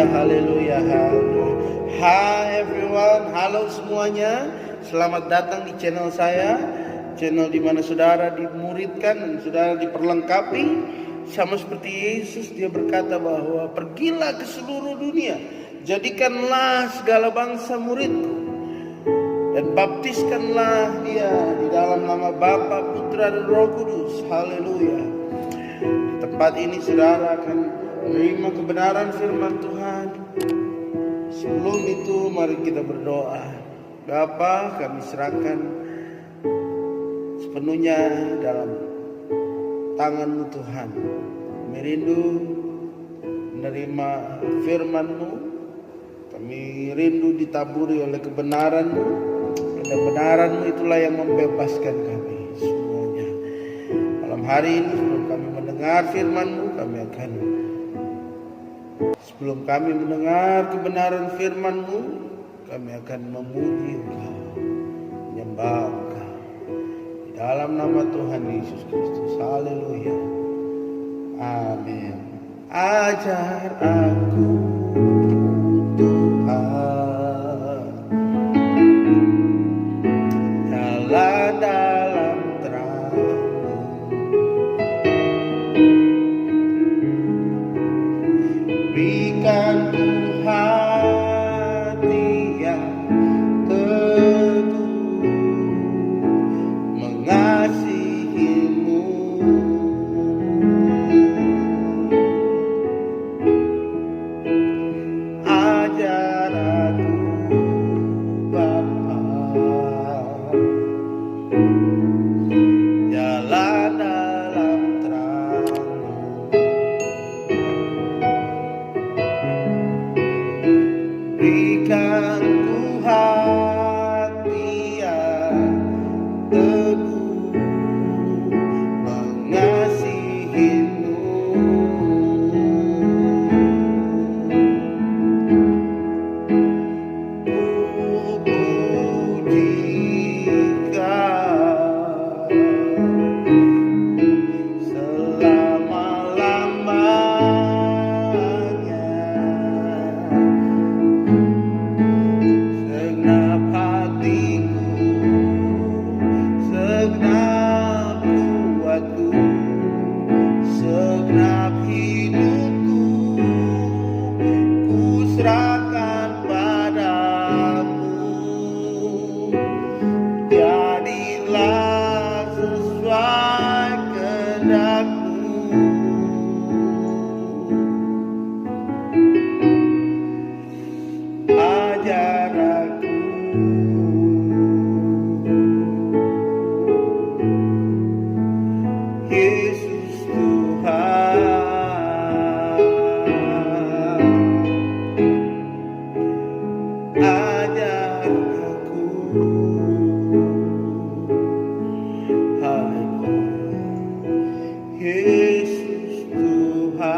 haleluya, haleluya, haleluya. Hai everyone, halo semuanya. Selamat datang di channel saya, channel di mana saudara dimuridkan dan saudara diperlengkapi. Sama seperti Yesus, dia berkata bahwa pergilah ke seluruh dunia, jadikanlah segala bangsa muridku, dan baptiskanlah dia di dalam nama Bapa, Putra, dan Roh Kudus. Haleluya. Di tempat ini saudara akan menerima kebenaran firman Tuhan. Sebelum itu mari kita berdoa. Bapa, kami serahkan sepenuhnya dalam tangan-Mu Tuhan. Kami rindu menerima firman-Mu. Kami rindu ditaburi oleh kebenaran-Mu. Kebenaran-Mu itulah yang membebaskan kami semuanya. Malam hari ini sebelum kami mendengar firman-Mu, sebelum kami mendengar kebenaran firman-Mu, kami akan memuji Engkau, menyembah Engkau. Di dalam nama Tuhan Yesus Kristus. Haleluya. Amin. Ajar aku Tuhan, jalan dalam terang-Mu. Berikan ku hati yang teguh mengasihi-Mu. Ajar aku Bapa, jalan dalam terang-Mu. Berikan ku hati yang teguh mengasihi-Mu. Ku puji Kau selama-lamanya. Segenap hatiku, segenap kuatku, segenap hidupku, ku serahkan padamu. Jadilah sesuai kehendak-Mu. Ajar aku Yesus Tuhan, ajar aku. Haleluya. Yesus Tuhan.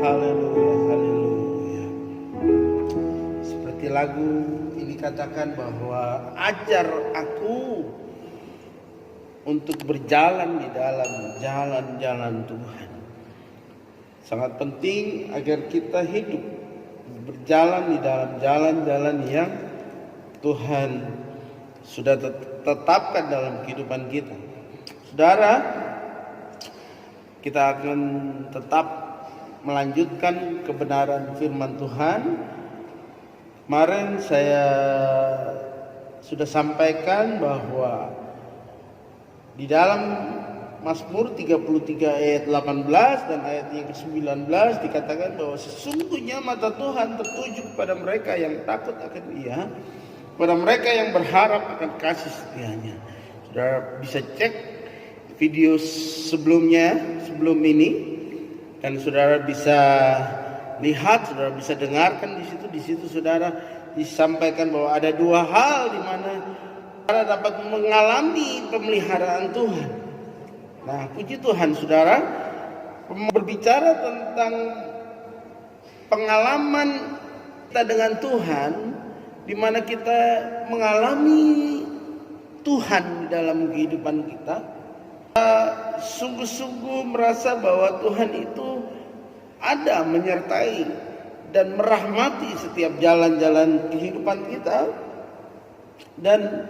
Haleluya, haleluya. Seperti lagu ini katakan bahwa ajar aku untuk berjalan di dalam jalan-jalan Tuhan. Sangat penting agar kita hidup berjalan di dalam jalan-jalan yang Tuhan sudah tetapkan dalam kehidupan kita. Saudara, kita akan tetap melanjutkan kebenaran firman Tuhan. Kemarin saya sudah sampaikan bahwa di dalam Mazmur 33 ayat 18 dan ayat yang ke-19 dikatakan bahwa sesungguhnya mata Tuhan tertuju kepada mereka yang takut akan Dia, kepada mereka yang berharap akan kasih setia-Nya. Saudara bisa cek video sebelum ini, dan saudara bisa lihat, saudara bisa dengarkan di situ saudara disampaikan bahwa ada dua hal di mana saudara dapat mengalami pemeliharaan Tuhan. Nah, puji Tuhan saudara, berbicara tentang pengalaman kita dengan Tuhan, di mana kita mengalami Tuhan di dalam kehidupan kita, sungguh-sungguh merasa bahwa Tuhan itu ada menyertai dan merahmati setiap jalan-jalan kehidupan kita. Dan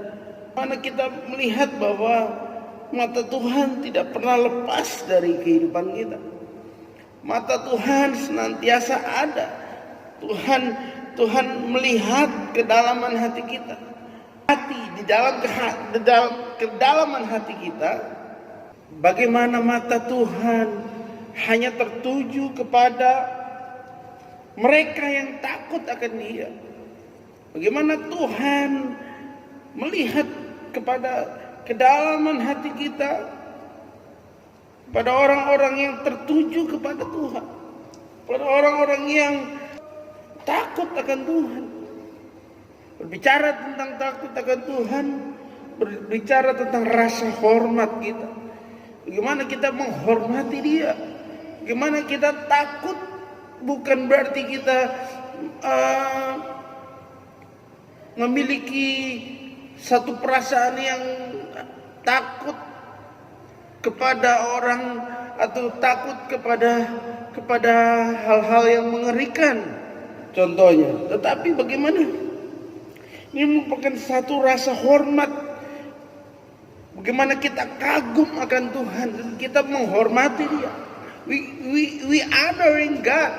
mana kita melihat bahwa mata Tuhan tidak pernah lepas dari kehidupan kita. Mata Tuhan senantiasa ada. Tuhan melihat kedalaman hati kita. Di dalam kedalaman hati kita, bagaimana mata Tuhan hanya tertuju kepada mereka yang takut akan Dia. Bagaimana Tuhan melihat kepada kedalaman hati kita, pada orang-orang yang tertuju kepada Tuhan, pada orang-orang yang takut akan Tuhan. Berbicara tentang takut akan Tuhan, berbicara tentang rasa hormat kita. Bagaimana kita menghormati Dia, bagaimana kita takut, bukan berarti kita memiliki satu perasaan yang takut kepada orang atau takut kepada hal-hal yang mengerikan contohnya. Tetapi bagaimana ini merupakan satu rasa hormat, bagaimana kita kagum akan Tuhan dan kita menghormati Dia. We honoring God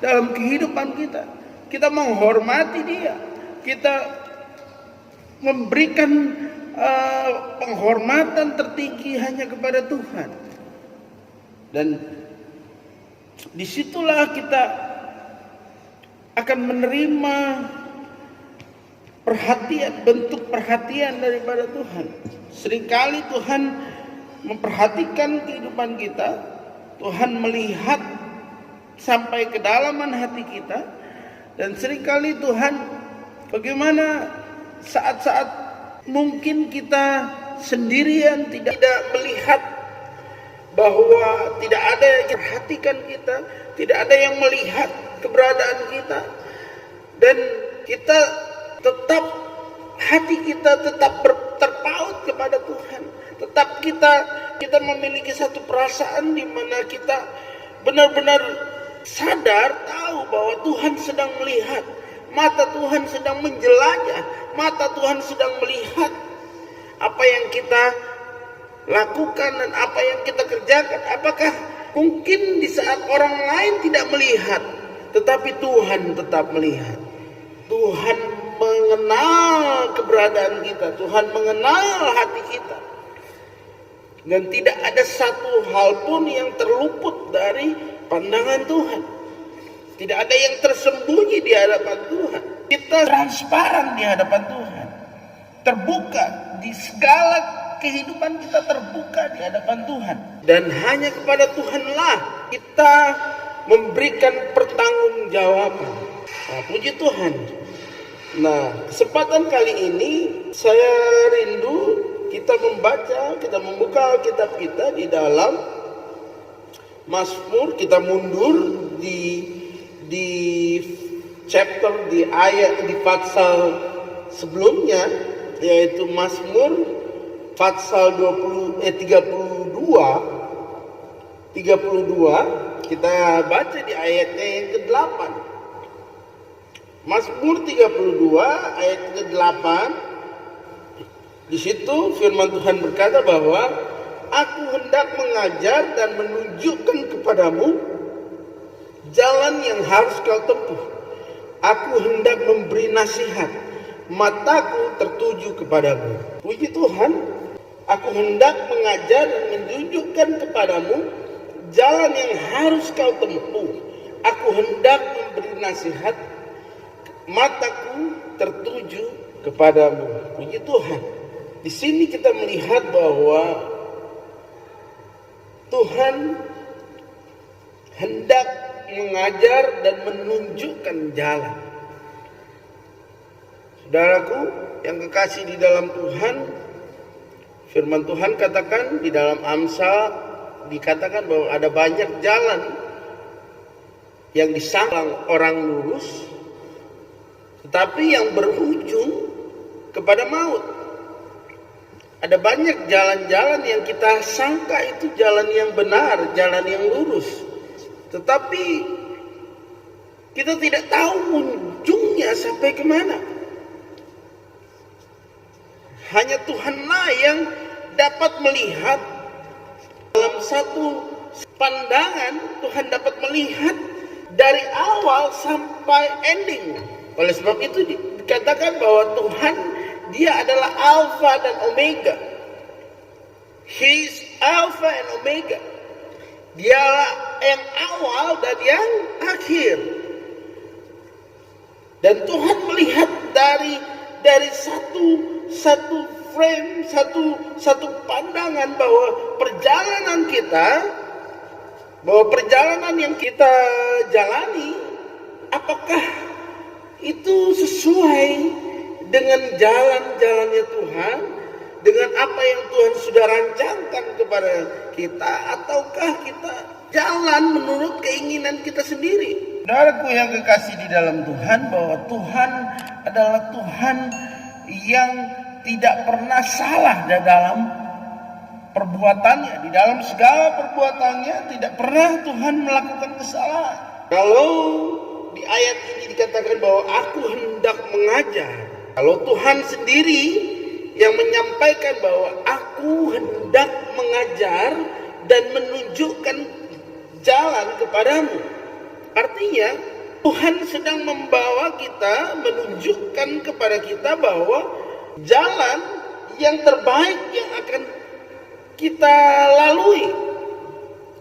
dalam kehidupan kita. Kita menghormati Dia. Kita memberikan penghormatan tertinggi hanya kepada Tuhan. Dan disitulah kita akan menerima bentuk perhatian daripada Tuhan. Seringkali Tuhan memperhatikan kehidupan kita. Tuhan melihat sampai kedalaman hati kita. Dan seringkali Tuhan, bagaimana saat-saat mungkin kita sendirian tidak melihat bahwa tidak ada yang memperhatikan kita, tidak ada yang melihat keberadaan kita, dan kita tetap, hati kita tetap terpaut kepada Tuhan. Tetap kita memiliki satu perasaan di mana kita benar-benar sadar, tahu bahwa Tuhan sedang melihat. Mata Tuhan sedang menjelajah, mata Tuhan sedang melihat apa yang kita lakukan dan apa yang kita kerjakan. Apakah mungkin di saat orang lain tidak melihat, tetapi Tuhan tetap melihat. Tuhan mengenal keberadaan kita, Tuhan mengenal hati kita. Dan tidak ada satu hal pun yang terluput dari pandangan Tuhan. Tidak ada yang tersembunyi di hadapan Tuhan. Kita transparan di hadapan Tuhan. Terbuka di segala kehidupan kita, terbuka di hadapan Tuhan. Dan hanya kepada Tuhanlah kita memberikan pertanggungjawaban. Nah, puji Tuhan. Nah, kesempatan kali ini saya rindu kita membuka Alkitab kita di dalam Mazmur. Kita mundur di chapter, di ayat, di pasal sebelumnya, yaitu Mazmur pasal 32. Kita baca di ayatnya yang ke-8. Mazmur 32 ayat ke-8. Di situ firman Tuhan berkata bahwa aku hendak mengajar dan menunjukkan kepadamu jalan yang harus kau tempuh. Aku hendak memberi nasihat, mataku tertuju kepadamu. Puji Tuhan, aku hendak mengajar dan menunjukkan kepadamu jalan yang harus kau tempuh. Aku hendak memberi nasihat, mataku tertuju kepadamu. Puji Tuhan. Di sini kita melihat bahwa Tuhan hendak mengajar dan menunjukkan jalan. Saudaraku yang kekasih di dalam Tuhan, firman Tuhan katakan di dalam Amsal, dikatakan bahwa ada banyak jalan yang disangka orang lurus, tetapi yang berujung kepada maut. Ada banyak jalan-jalan yang kita sangka itu jalan yang benar, jalan yang lurus. tetapi kita tidak tahu ujungnya sampai kemana. Hanya Tuhanlah yang dapat melihat dalam satu pandangan. Tuhan dapat melihat dari awal sampai ending. Oleh sebab itu dikatakan bahwa Tuhan, Dia adalah Alfa dan Omega. He is Alpha and Omega. Dialah yang awal dan yang akhir. Dan Tuhan melihat dari satu frame, satu pandangan bahwa perjalanan yang kita jalani, apakah itu sesuai dengan jalan-jalannya Tuhan, dengan apa yang Tuhan sudah rancangkan kepada kita, ataukah kita jalan menurut keinginan kita sendiri? Saudaraku yang kekasih di dalam Tuhan, bahwa Tuhan adalah Tuhan yang tidak pernah salah dalam perbuatannya. Di dalam segala perbuatannya tidak pernah Tuhan melakukan kesalahan. Kalau di ayat ini dikatakan bahwa aku hendak mengajar, kalau Tuhan sendiri yang menyampaikan bahwa aku hendak mengajar dan menunjukkan jalan kepadamu, artinya Tuhan sedang membawa kita, menunjukkan kepada kita bahwa jalan yang terbaik yang akan kita lalui.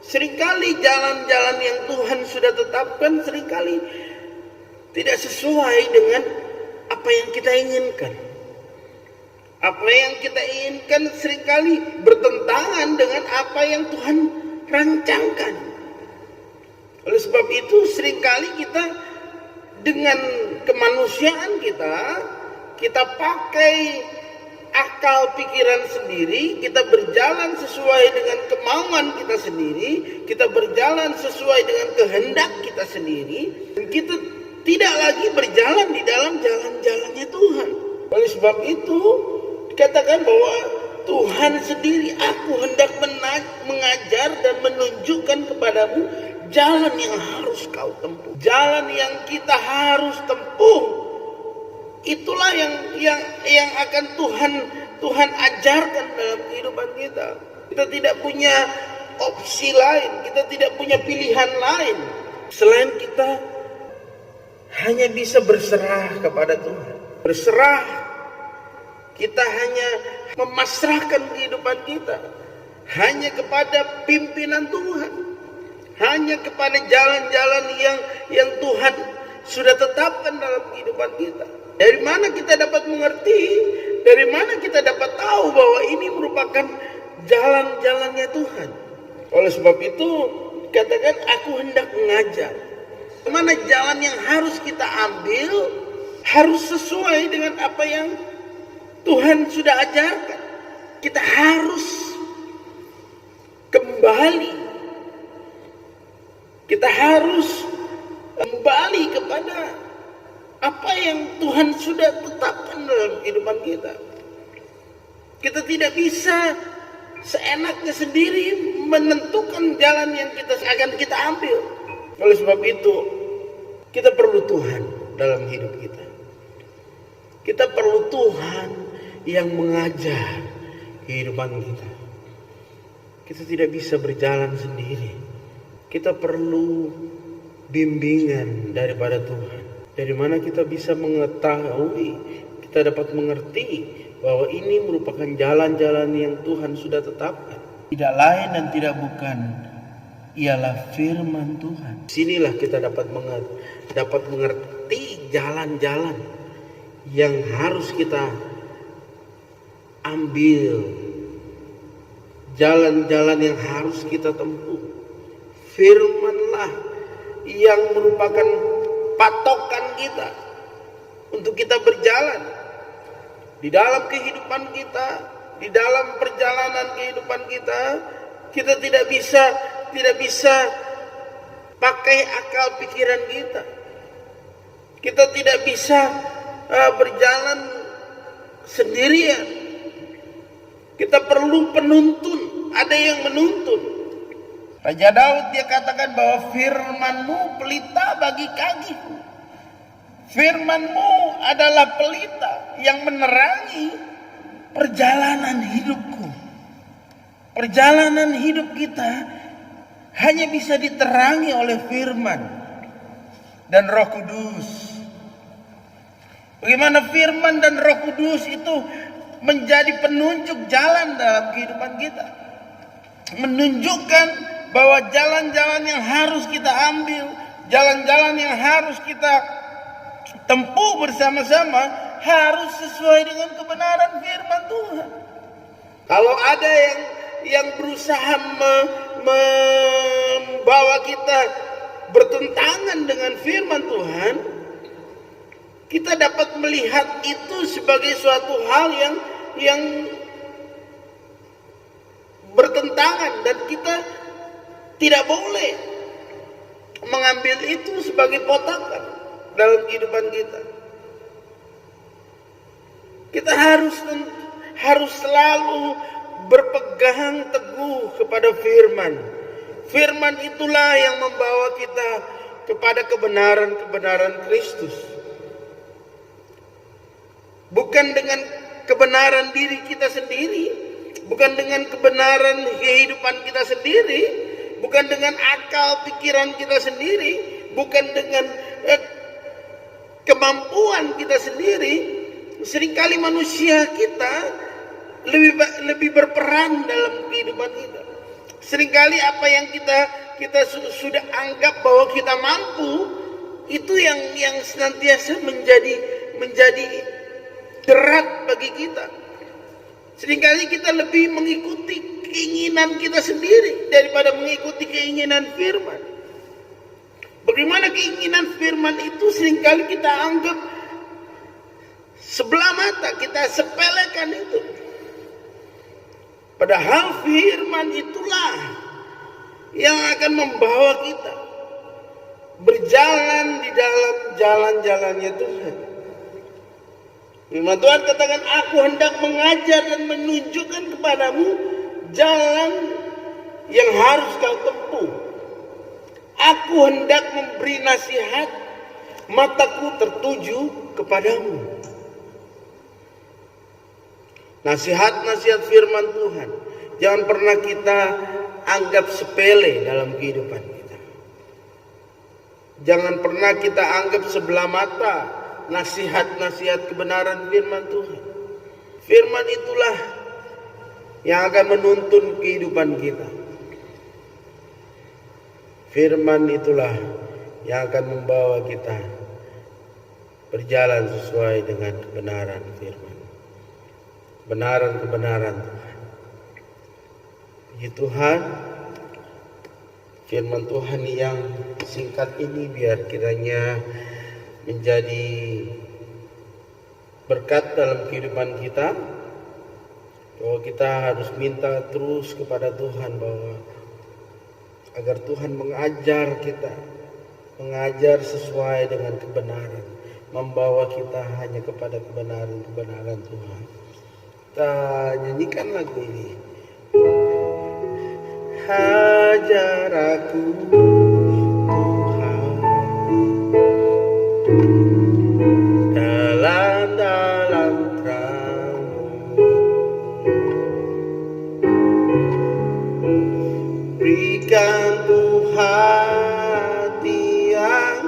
Seringkali jalan-jalan yang Tuhan sudah tetapkan seringkali tidak sesuai dengan apa yang kita inginkan. Apa yang kita inginkan seringkali bertentangan dengan apa yang Tuhan rancangkan. Oleh sebab itu seringkali kita dengan kemanusiaan kita pakai akal pikiran sendiri, kita berjalan sesuai dengan kemauan kita sendiri, kita berjalan sesuai dengan kehendak kita sendiri, dan kita tidak lagi berjalan di dalam jalan-jalannya Tuhan. Oleh sebab itu dikatakan bahwa Tuhan sendiri, aku hendak mengajar dan menunjukkan kepadamu jalan yang harus kau tempuh, jalan yang kita harus tempuh. Itulah yang akan Tuhan ajarkan dalam kehidupan kita. Kita tidak punya opsi lain, kita tidak punya pilihan lain selain kita hanya bisa berserah kepada Tuhan. Berserah, kita hanya memasrahkan kehidupan kita hanya kepada pimpinan Tuhan, hanya kepada jalan-jalan yang Tuhan sudah tetapkan dalam kehidupan kita. Dari mana kita dapat mengerti, dari mana kita dapat tahu bahwa ini merupakan jalan-jalannya Tuhan. Oleh sebab itu katakan aku hendak mengajar. Mana jalan yang harus kita ambil harus sesuai dengan apa yang Tuhan sudah ajarkan. Kita harus kembali. Kita harus kembali kepada apa yang Tuhan sudah tetapkan dalam kehidupan kita. Kita tidak bisa seenaknya sendiri menentukan jalan yang akan kita ambil. Oleh sebab itu, kita perlu Tuhan dalam hidup kita. Kita perlu Tuhan yang mengajar kehidupan kita. Kita tidak bisa berjalan sendiri. Kita perlu bimbingan daripada Tuhan. Dari mana kita bisa mengetahui, kita dapat mengerti bahwa ini merupakan jalan-jalan yang Tuhan sudah tetapkan. Tidak lain dan tidak bukan, ialah firman Tuhan. Sinilah kita dapat mengerti jalan-jalan yang harus kita ambil, jalan-jalan yang harus kita tempuh. Firmanlah yang merupakan patokan kita untuk kita berjalan di dalam kehidupan kita, di dalam perjalanan kehidupan kita. Kita tidak bisa pakai akal pikiran kita. Kita tidak bisa berjalan sendirian. Kita perlu penuntun, ada yang menuntun. Raja Daud dia katakan bahwa firman-Mu pelita bagi kakiku. Firman-Mu adalah pelita yang menerangi perjalanan hidupku. Perjalanan hidup kita hanya bisa diterangi oleh firman dan Roh Kudus. Bagaimana firman dan Roh Kudus itu menjadi penunjuk jalan dalam kehidupan kita. Menunjukkan bahwa jalan-jalan yang harus kita ambil, jalan-jalan yang harus kita tempuh bersama-sama harus sesuai dengan kebenaran firman Tuhan. Kalau ada yang berusaha membawa kita bertentangan dengan firman Tuhan, kita dapat melihat itu sebagai suatu hal yang bertentangan, dan kita tidak boleh mengambil itu sebagai potakan dalam kehidupan kita. Kita harus selalu berpegang teguh kepada firman. Firman itulah yang membawa kita kepada kebenaran-kebenaran Kristus. Bukan dengan kebenaran diri kita sendiri, bukan dengan kebenaran kehidupan kita sendiri, bukan dengan akal pikiran kita sendiri, bukan dengan kemampuan kita sendiri. Seringkali manusia kita lebih berperan dalam kehidupan kita. Seringkali apa yang kita sudah anggap bahwa kita mampu, itu yang senantiasa menjadi berat bagi kita. Seringkali kita lebih mengikuti keinginan kita sendiri daripada mengikuti keinginan firman. Bagaimana keinginan firman itu seringkali kita anggap sebelah mata, kita sepelekan itu. Padahal firman itulah yang akan membawa kita berjalan di dalam jalan-jalannya Tuhan. Firman Tuhan katakan, aku hendak mengajar dan menunjukkan kepadamu jalan yang harus kau tempuh. Aku hendak memberi nasihat, mataku tertuju kepadamu. Nasihat-nasihat firman Tuhan jangan pernah kita anggap sepele dalam kehidupan kita. Jangan pernah kita anggap sebelah mata nasihat-nasihat kebenaran firman Tuhan. Firman itulah yang akan menuntun kehidupan kita. Firman itulah yang akan membawa kita berjalan sesuai dengan kebenaran firman. Kebenaran Tuhan. Puji Tuhan, firman Tuhan yang singkat ini biar kiranya menjadi berkat dalam kehidupan kita. Bahwa kita harus minta terus kepada Tuhan bahwa agar Tuhan mengajar kita, mengajar sesuai dengan kebenaran, membawa kita hanya kepada kebenaran Tuhan. Kita nyanyikan lagu ini. Hajar aku Tuhan dalam terang-Mu, berikan Tuhan hati yang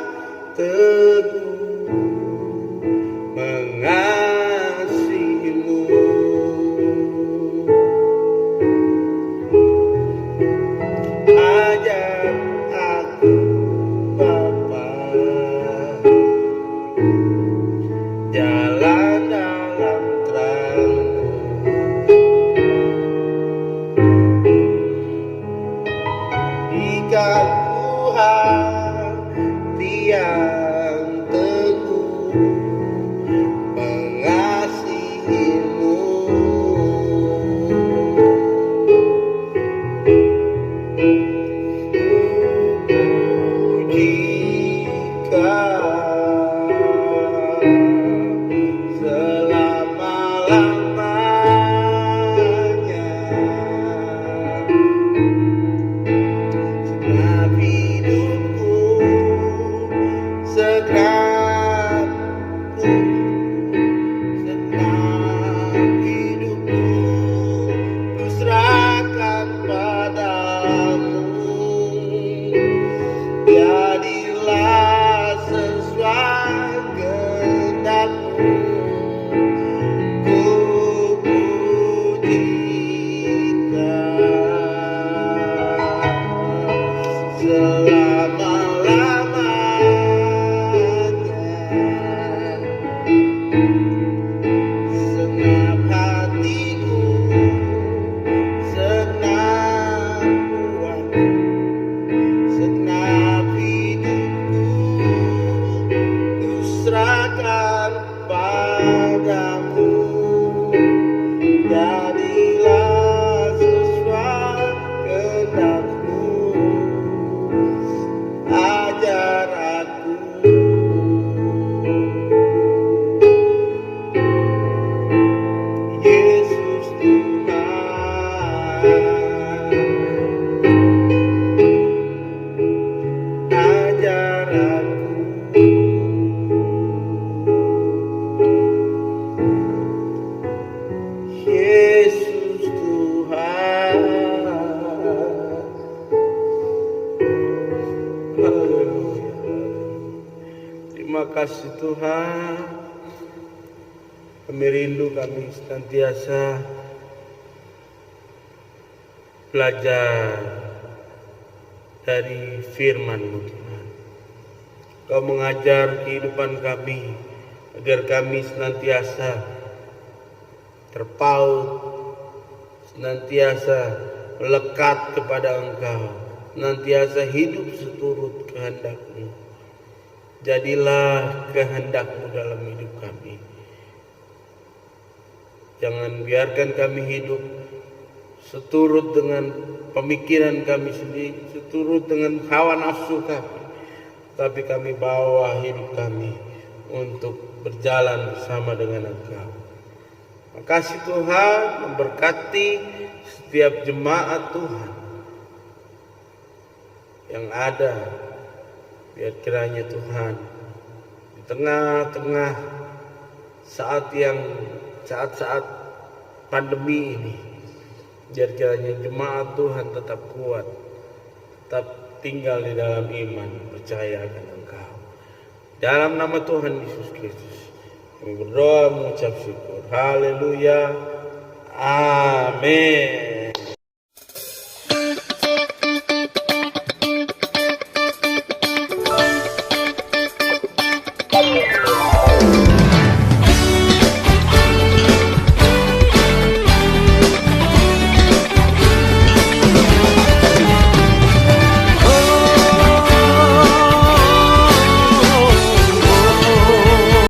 teguh mengasihi-Mu. Ajar aku Bapa jalan dalam terang-Mu, berikan ku hati yang segenap hidupku ku serahkan padamu. Jadilah sesuai kehendakmu, ku pujikan selama-lamanya. Senang hatiku, senang kuatku, senang hidupku, ku serahkan padamu. Jadilah sesuai kehendakmu, ajar aku. Yesus Tuhan, ajar aku. Yesus Tuhan, haleluya. Terima kasih Tuhan, kami rindu, kami senantiasa belajar dari firman-Mu Tuhan. Kau mengajar kehidupan kami agar kami senantiasa terpaut, senantiasa melekat kepada Engkau, senantiasa hidup seturut kehendak-Mu. Jadilah kehendak-Mu dalam hidup kami. Jangan biarkan kami hidup seturut dengan pemikiran kami sendiri, seturut dengan hawa nafsu kami, tapi kami bawa hidup kami untuk berjalan bersama dengan Engkau. Makasih Tuhan, memberkati setiap jemaat Tuhan yang ada. Biar kiranya Tuhan di tengah-tengah saat-saat pandemi ini, biar kiranya jemaat Tuhan tetap kuat, tetap tinggal di dalam iman, percaya akan Engkau. Dalam nama Tuhan Yesus Kristus kami berdoa mengucap syukur. Haleluya. Amin.